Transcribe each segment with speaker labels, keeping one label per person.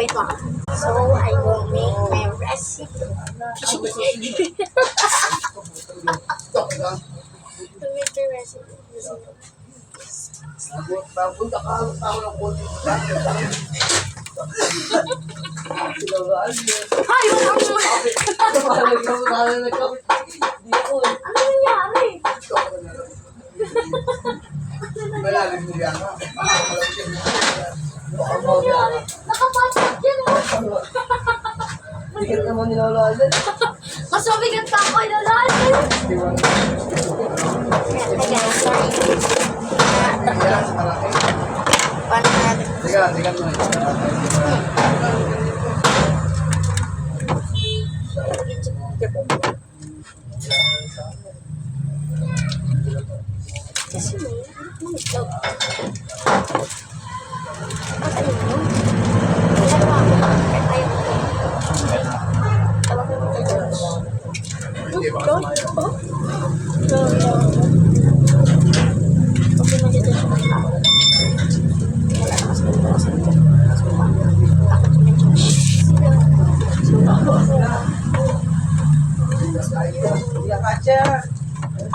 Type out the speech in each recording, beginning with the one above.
Speaker 1: Wait lang. So, I will make my recipe. To make the recipe.
Speaker 2: Punta ka ang tao ng konti.
Speaker 1: Hay! Ano nangyari?
Speaker 2: Malalim mo yan.
Speaker 1: Ano nangyari? Nakapasok yan oh.
Speaker 2: Bigat naman nilalalan.
Speaker 1: Mas mabigat pa ako ilalalim. Sorry. Paano natin?
Speaker 2: Tiga mo.
Speaker 1: Kasi may itlog.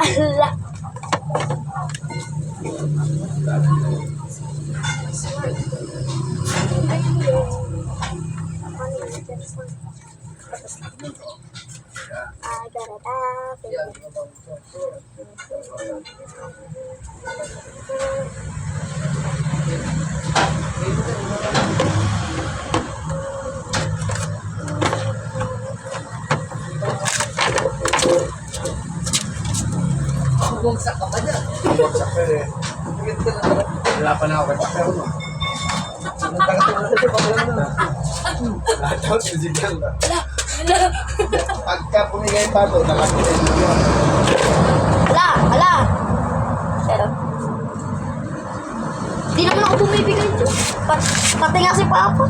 Speaker 1: Ala.
Speaker 2: Bumagsak ka pa dyan. Bumagsak ka rin. Wala pa na ako. Pero no. Lahat physical na. Pagka pumigay pa ito, nakapitin mo yun.
Speaker 1: Ala. Pero, di naman ako bumibigay dyan. Pati nga si Papa.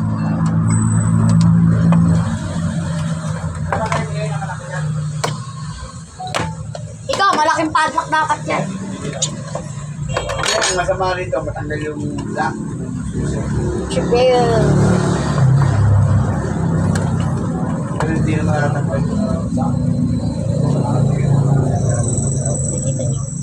Speaker 1: Ikaw, malaking padlock dapat yan.
Speaker 2: Ang masama rito, matanggal yung lock.
Speaker 1: Siyempre,
Speaker 2: Pero hindi na maratanggal yung lock.
Speaker 1: nakita niyo.